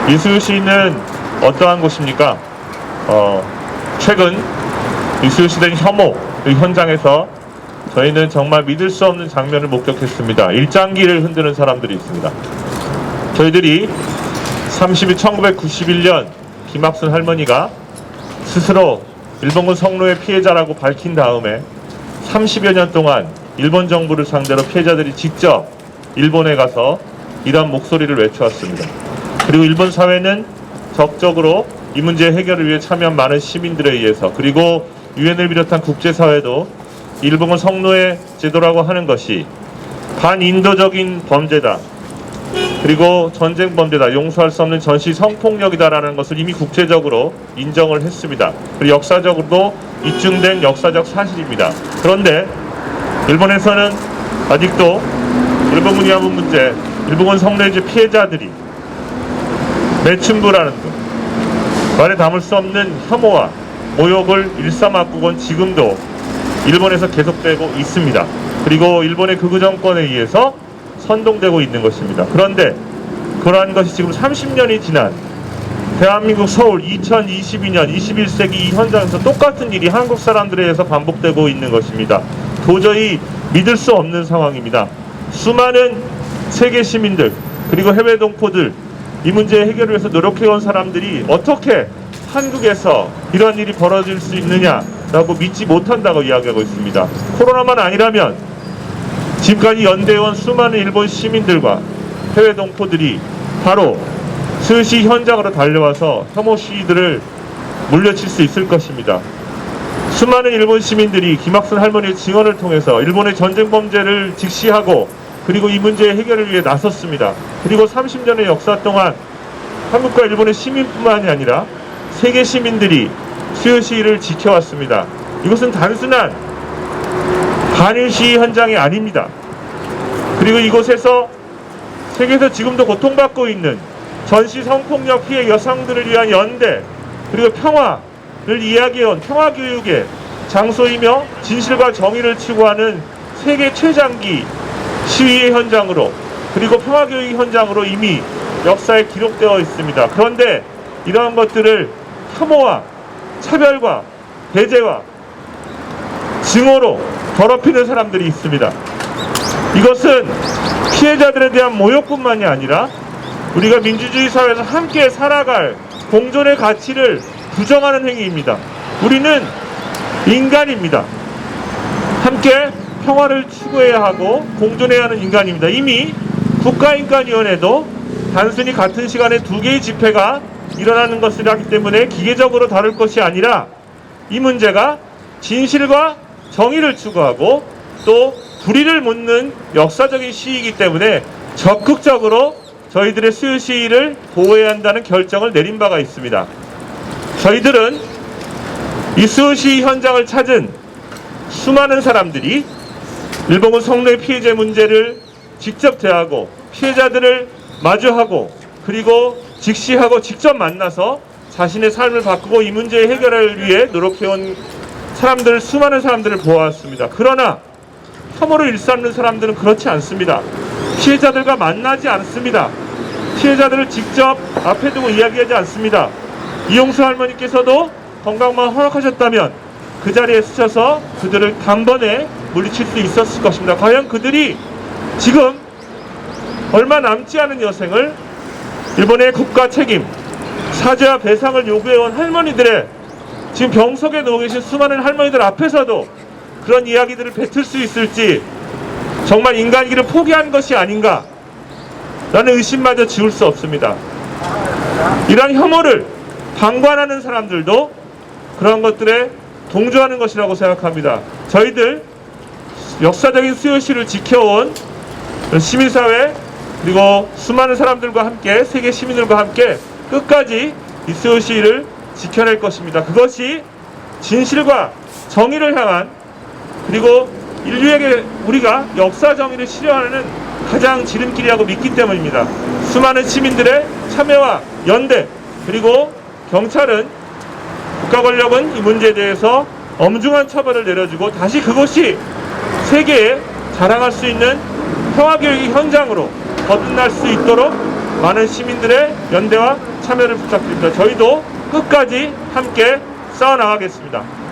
이수유시는 어떠한 곳입니까? 최근 이수유시된 혐오 현장에서 저희는 정말 믿을 수 없는 장면을 목격했습니다. 일장기를 흔드는 사람들이 있습니다. 저희들이 1991년 김학순 할머니가 스스로 일본군 성노예 피해자라고 밝힌 다음에 30여 년 동안 일본 정부를 상대로 피해자들이 직접 일본에 가서 이러한 목소리를 외쳐왔습니다. 그리고 일본 사회는 적극적으로 이 문제 해결을 위해 참여한 많은 시민들에 의해서, 그리고 유엔을 비롯한 국제사회도 일본군 성노예 제도라고 하는 것이 반인도적인 범죄다, 그리고 전쟁 범죄다, 용서할 수 없는 전시 성폭력이다라는 것을 이미 국제적으로 인정을 했습니다. 그리고 역사적으로도 입증된 역사적 사실입니다. 그런데 일본에서는 아직도 일본군 위안부 문제, 일본군 성노예 피해자들이 매춘부라는 것, 말에 담을 수 없는 혐오와 모욕을 일삼았고 지금도 일본에서 계속되고 있습니다. 그리고 일본의 극우 정권에 의해서 선동되고 있는 것입니다. 그런데 그러한 것이 지금 30년이 지난 대한민국 서울 2022년 21세기 이 현장에서 똑같은 일이 한국 사람들에 의해서 반복되고 있는 것입니다. 도저히 믿을 수 없는 상황입니다. 수많은 세계 시민들 그리고 해외 동포들, 이 문제 해결을 위해서 노력해온 사람들이 어떻게 한국에서 이런 일이 벌어질 수 있느냐라고 믿지 못한다고 이야기하고 있습니다. 코로나만 아니라면 지금까지 연대해온 수많은 일본 시민들과 해외 동포들이 바로 스시 현장으로 달려와서 혐오 시위들을 물려칠 수 있을 것입니다. 수많은 일본 시민들이 김학순 할머니의 증언을 통해서 일본의 전쟁 범죄를 직시하고 그리고 이 문제의 해결을 위해 나섰습니다. 그리고 30년의 역사 동안 한국과 일본의 시민뿐만이 아니라 세계 시민들이 수요 시위를 지켜왔습니다. 이것은 단순한 반일 시위 현장이 아닙니다. 그리고 이곳에서 세계에서 지금도 고통받고 있는 전시 성폭력 피해 여성들을 위한 연대, 그리고 평화를 이야기해온 평화교육의 장소이며 진실과 정의를 추구하는 세계 최장기 시위의 현장으로, 그리고 평화교육 현장으로 이미 역사에 기록되어 있습니다. 그런데 이러한 것들을 혐오와 차별과 배제와 증오로 더럽히는 사람들이 있습니다. 이것은 피해자들에 대한 모욕뿐만이 아니라 우리가 민주주의 사회에서 함께 살아갈 공존의 가치를 부정하는 행위입니다. 우리는 인간입니다. 함께 평화를 추구해야 하고 공존해야 하는 인간입니다. 이미 국가인권위원회도 단순히 같은 시간에 두 개의 집회가 일어나는 것이라기 때문에 기계적으로 다룰 것이 아니라 이 문제가 진실과 정의를 추구하고 또 불의를 묻는 역사적인 시위이기 때문에 적극적으로 저희들의 수요 시위를 보호해야 한다는 결정을 내린 바가 있습니다. 저희들은 이 수요 시위 현장을 찾은 수많은 사람들이 일본군 성노예 피해자 문제를 직접 대하고 피해자들을 마주하고 그리고 직시하고 직접 만나서 자신의 삶을 바꾸고 이 문제의 해결을 위해 노력해온 사람들, 수많은 사람들을 보아왔습니다. 그러나 혐오를 일삼는 사람들은 그렇지 않습니다. 피해자들과 만나지 않습니다. 피해자들을 직접 앞에 두고 이야기하지 않습니다. 이용수 할머니께서도 건강만 허락하셨다면 그 자리에 스쳐서 그들을 단번에 물리칠 수 있었을 것입니다. 과연 그들이 지금 얼마 남지 않은 여생을 일본의 국가 책임, 사죄와 배상을 요구해온 할머니들의 지금 병석에 누워 계신 수많은 할머니들 앞에서도 그런 이야기들을 뱉을 수 있을지 정말 인간이기를 포기한 것이 아닌가 라는 의심마저 지울 수 없습니다. 이러한 혐오를 방관하는 사람들도 그런 것들에 동조하는 것이라고 생각합니다. 저희들 역사적인 수요시를 지켜온 시민사회 그리고 수많은 사람들과 함께 세계 시민들과 함께 끝까지 이 수요시를 지켜낼 것입니다. 그것이 진실과 정의를 향한 그리고 인류에게 우리가 역사 정의를 실현하는 가장 지름길이라고 믿기 때문입니다. 수많은 시민들의 참여와 연대 그리고 경찰은 국가 권력은 이 문제에 대해서 엄중한 처벌을 내려주고 다시 그것이 세계에 자랑할 수 있는 평화교육의 현장으로 거듭날 수 있도록 많은 시민들의 연대와 참여를 부탁드립니다. 저희도 끝까지 함께 싸워나가겠습니다.